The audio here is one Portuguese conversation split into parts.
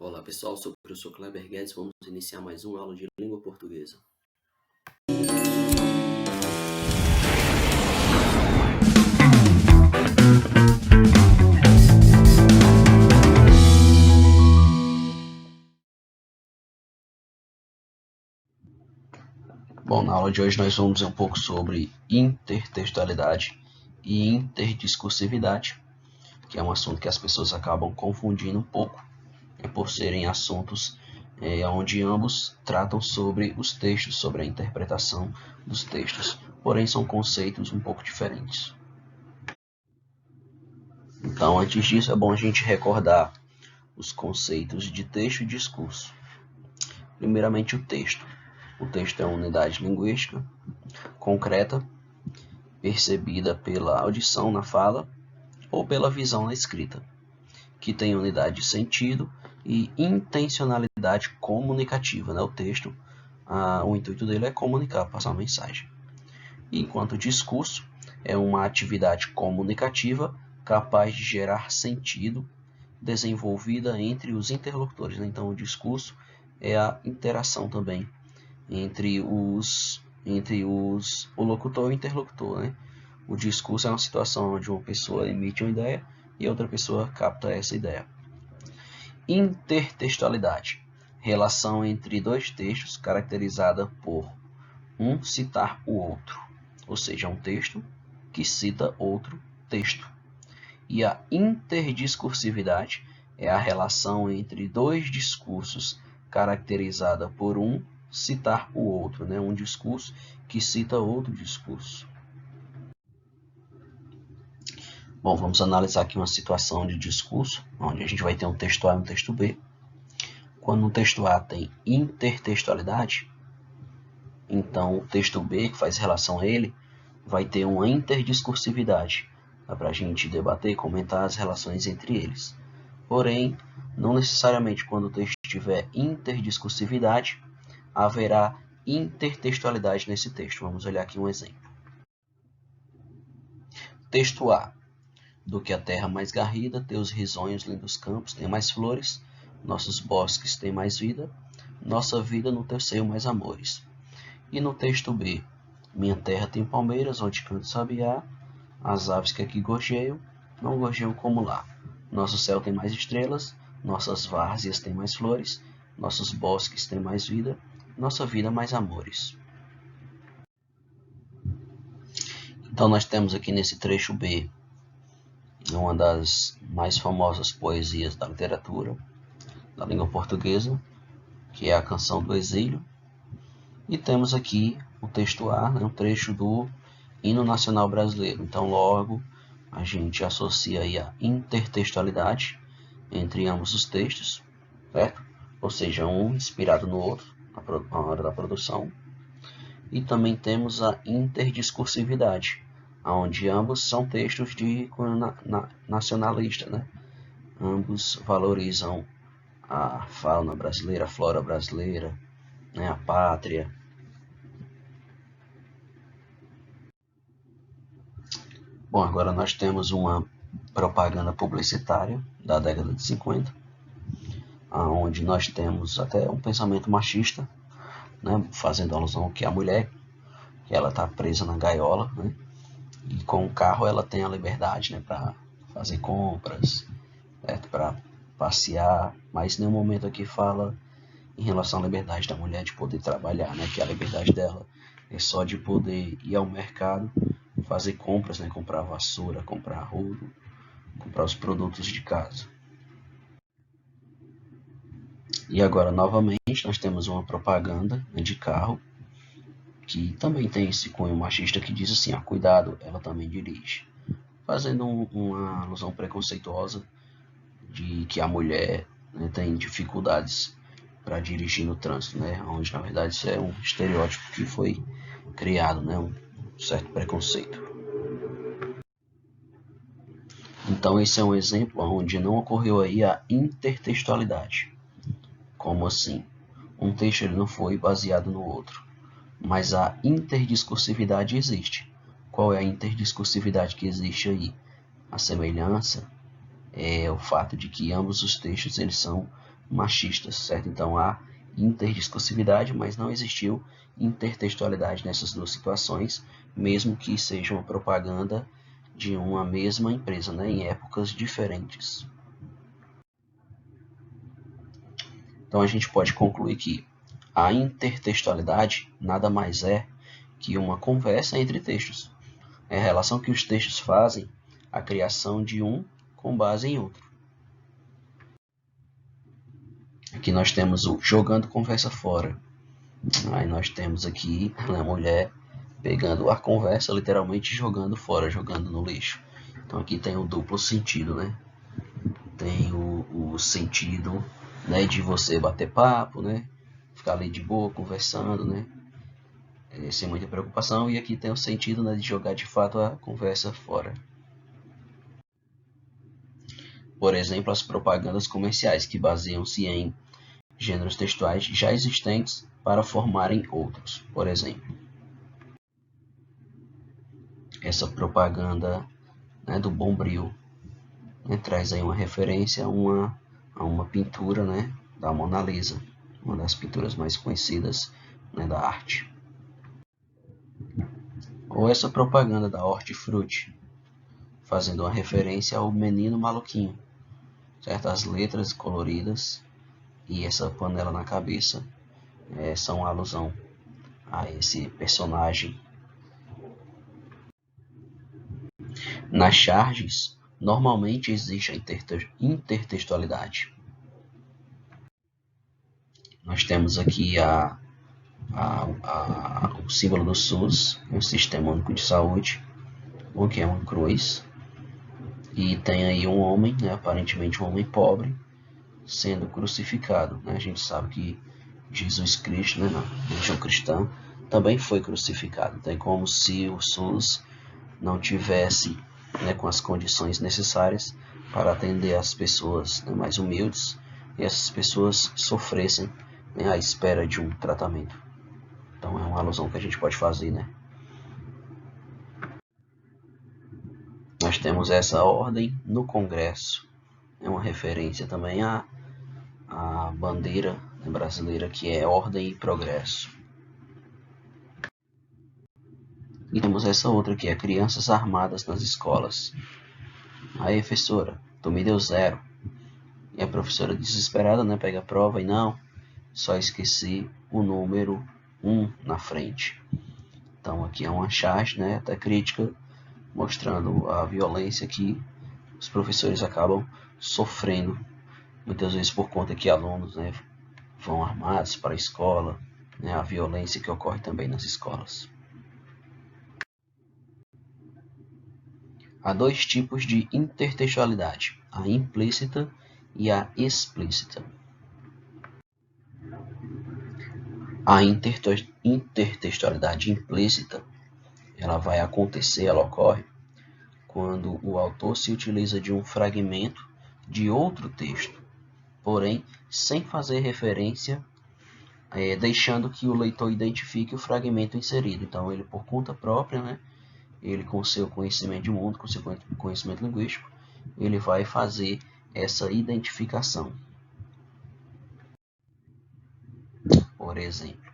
Olá pessoal, sou o professor Kleber Guedes, vamos iniciar mais uma aula de língua portuguesa. Bom, na aula de hoje nós vamos ver um pouco sobre intertextualidade e interdiscursividade, que é um assunto que as pessoas acabam confundindo um pouco, por serem assuntos onde ambos tratam sobre os textos, sobre a interpretação dos textos, porém são conceitos um pouco diferentes. Então, antes disso, é bom a gente recordar os conceitos de texto e discurso. Primeiramente, o texto. O texto é uma unidade linguística concreta, percebida pela audição na fala ou pela visão na escrita, que tem unidade de sentido e intencionalidade comunicativa. O texto, o intuito dele é comunicar, passar uma mensagem. Enquanto o discurso é uma atividade comunicativa capaz de gerar sentido, desenvolvida entre os interlocutores. Então, o discurso é a interação também entre o locutor e o interlocutor. O discurso é uma situação onde uma pessoa emite uma ideia e outra pessoa capta essa ideia. Intertextualidade, relação entre dois textos caracterizada por um citar o outro, ou seja, um texto que cita outro texto. E a interdiscursividade é a relação entre dois discursos caracterizada por um citar o outro, um discurso que cita outro discurso. Bom, vamos analisar aqui uma situação de discurso, onde a gente vai ter um texto A e um texto B. Quando um texto A tem intertextualidade, então o texto B, que faz relação a ele, vai ter uma interdiscursividade. Dá para a gente debater e comentar as relações entre eles. Porém, não necessariamente quando o texto tiver interdiscursividade, haverá intertextualidade nesse texto. Vamos olhar aqui um exemplo. Texto A. Do que a terra mais garrida, teus risonhos lindos campos têm mais flores, nossos bosques têm mais vida, nossa vida no teu seio mais amores. E no texto B. Minha terra tem palmeiras, onde canta o sabiá, as aves que aqui gorjeiam, não gorjeiam como lá. Nosso céu tem mais estrelas, nossas várzeas têm mais flores, nossos bosques têm mais vida, nossa vida mais amores. Então nós temos aqui nesse trecho B uma das mais famosas poesias da literatura, da língua portuguesa, que é a Canção do Exílio. E temos aqui o texto A, um trecho do Hino Nacional Brasileiro. Então logo a gente associa aí a intertextualidade entre ambos os textos, certo? Ou seja, um inspirado no outro na hora da produção. E também temos a interdiscursividade, onde ambos são textos de cunho nacionalista, Ambos valorizam a fauna brasileira, a flora brasileira, a pátria. Bom, agora nós temos uma propaganda publicitária da década de 50, onde nós temos até um pensamento machista, fazendo alusão que a mulher, que ela está presa na gaiola, e com o carro ela tem a liberdade, para fazer compras, para passear, mas em nenhum momento aqui fala em relação à liberdade da mulher de poder trabalhar, que a liberdade dela é só de poder ir ao mercado, fazer compras, comprar vassoura, comprar rodo, comprar os produtos de casa. E agora, novamente, nós temos uma propaganda de carro, que também tem esse cunho machista que diz assim, cuidado, ela também dirige. Fazendo uma alusão preconceituosa de que a mulher tem dificuldades para dirigir no trânsito, onde na verdade isso é um estereótipo que foi criado, um certo preconceito. Então esse é um exemplo onde não ocorreu aí a intertextualidade. Como assim? Um texto ele não foi baseado no outro, mas a interdiscursividade existe. Qual é a interdiscursividade que existe aí? A semelhança é o fato de que ambos os textos eles são machistas, certo? Então há interdiscursividade, mas não existiu intertextualidade nessas duas situações, mesmo que seja uma propaganda de uma mesma empresa, né, em épocas diferentes. Então a gente pode concluir que a intertextualidade nada mais é que uma conversa entre textos. É a relação que os textos fazem a criação de um com base em outro. Aqui nós temos o jogando conversa fora. Aí nós temos aqui a mulher pegando a conversa, literalmente jogando fora, jogando no lixo. Então aqui tem um duplo sentido, né? Tem o sentido, né, de você bater papo, né? Ficar ali de boa, conversando, né? Sem muita preocupação. E aqui tem o sentido, né, de jogar de fato a conversa fora. Por exemplo, as propagandas comerciais, que baseiam-se em gêneros textuais já existentes para formarem outros. Por exemplo, essa propaganda, né, do Bombril, né, traz aí uma referência a uma pintura, né, da Mona Lisa, uma das pinturas mais conhecidas, né, da arte. Ou essa propaganda da Hortifruti, fazendo uma referência ao menino maluquinho, certo? As letras coloridas e essa panela na cabeça são uma alusão a esse personagem. Nas charges, normalmente existe a intertextualidade. Nós temos aqui o símbolo do SUS, o Sistema Único de Saúde, o que é uma cruz, e tem aí um homem, né, aparentemente um homem pobre, sendo crucificado. Né? A gente sabe que Jesus Cristo, né, na religião cristã, também foi crucificado. Então é como se o SUS não tivesse, né, com as condições necessárias para atender as pessoas, né, mais humildes, e essas pessoas sofressem, né, à espera de um tratamento. Então é uma alusão que a gente pode fazer, né? Nós temos essa ordem no Congresso. É uma referência também à bandeira brasileira, que é Ordem e Progresso. E temos essa outra que é Crianças Armadas nas Escolas. Aí, professora, tu me deu 0. E a professora desesperada, né, pega a prova e não, só esqueci o número 1 na frente. Então aqui é uma charge, né, até crítica, mostrando a violência que os professores acabam sofrendo, muitas vezes por conta que alunos, né, vão armados para a escola, né, a violência que ocorre também nas escolas. Há dois tipos de intertextualidade, a implícita e a explícita. A intertextualidade implícita, ela vai acontecer, ela ocorre quando o autor se utiliza de um fragmento de outro texto, porém sem fazer referência, deixando que o leitor identifique o fragmento inserido. Então ele, por conta própria, né, ele com seu conhecimento de mundo, com seu conhecimento linguístico, ele vai fazer essa identificação. Por exemplo,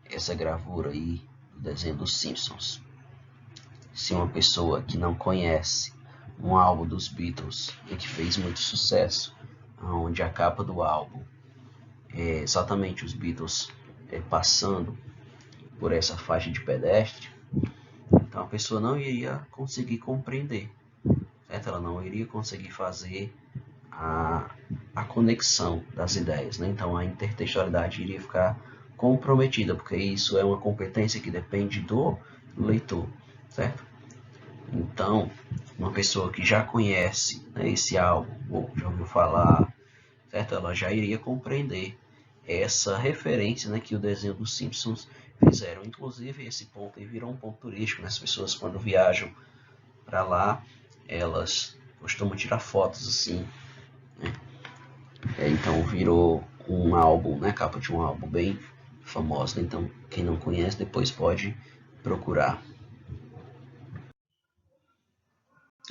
essa gravura aí do desenho dos Simpsons. Se uma pessoa que não conhece um álbum dos Beatles e que fez muito sucesso, onde a capa do álbum é exatamente os Beatles passando por essa faixa de pedestre, então a pessoa não iria conseguir compreender, certo? Ela não iria conseguir fazer a conexão das ideias, né? Então a intertextualidade iria ficar comprometida, porque isso é uma competência que depende do leitor, certo? Então, uma pessoa que já conhece, né, esse álbum, ou já ouviu falar, certo? Ela já iria compreender essa referência, né, que o desenho dos Simpsons fizeram. Inclusive, esse ponto aí virou um ponto turístico, né? As pessoas, quando viajam para lá, elas costumam tirar fotos assim, né? Então virou um álbum, né, capa de um álbum bem famosa. Então quem não conhece depois pode procurar.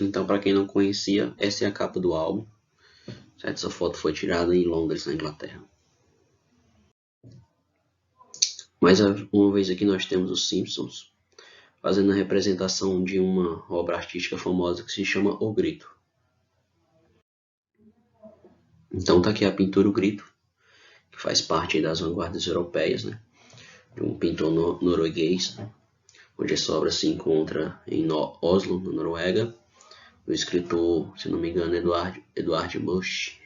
Então, para quem não conhecia, essa é a capa do álbum. Certo? Essa foto foi tirada em Londres, na Inglaterra. Mais uma vez aqui nós temos os Simpsons fazendo a representação de uma obra artística famosa que se chama O Grito. Então tá aqui a pintura O Grito, que faz parte das vanguardas europeias, né? De um pintor norueguês, né? Onde essa obra se encontra em Oslo, na Noruega, do escritor, se não me engano, Edvard Munch.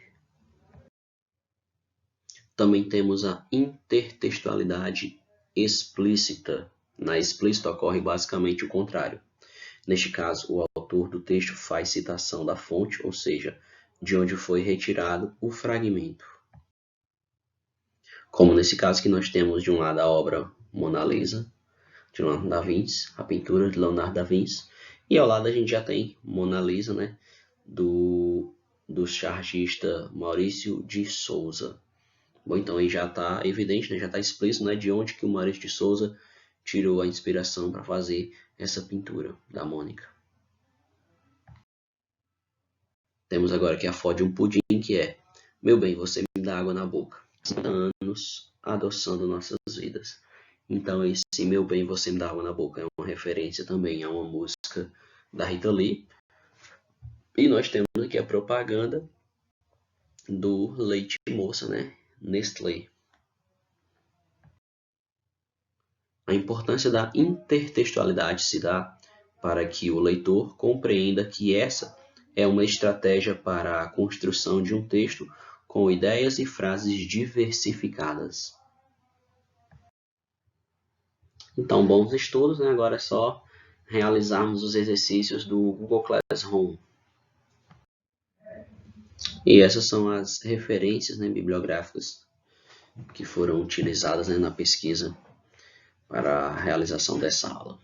Também temos a intertextualidade explícita. Na explícita ocorre basicamente o contrário. Neste caso, o autor do texto faz citação da fonte, ou seja, de onde foi retirado o fragmento. Como nesse caso que nós temos de um lado a obra Mona Lisa, de Leonardo da Vinci, a pintura de Leonardo da Vinci, e ao lado a gente já tem Mona Lisa, né, do chargista Maurício de Souza. Bom, então aí já está evidente, né, já está explícito, né, de onde que o Maurício de Souza tirou a inspiração para fazer essa pintura da Mônica. Temos agora aqui a foto de um pudim que é: meu bem, você me dá água na boca. 60 anos adoçando nossas vidas. Então esse meu bem, você me dá água na boca é uma referência também a uma música da Rita Lee. E nós temos aqui a propaganda do leite moça, né? Nestlé. A importância da intertextualidade se dá para que o leitor compreenda que essa é uma estratégia para a construção de um texto com ideias e frases diversificadas. Então, bons estudos, né? Agora é só realizarmos os exercícios do Google Classroom. E essas são as referências, né, bibliográficas que foram utilizadas, né, na pesquisa para a realização dessa aula.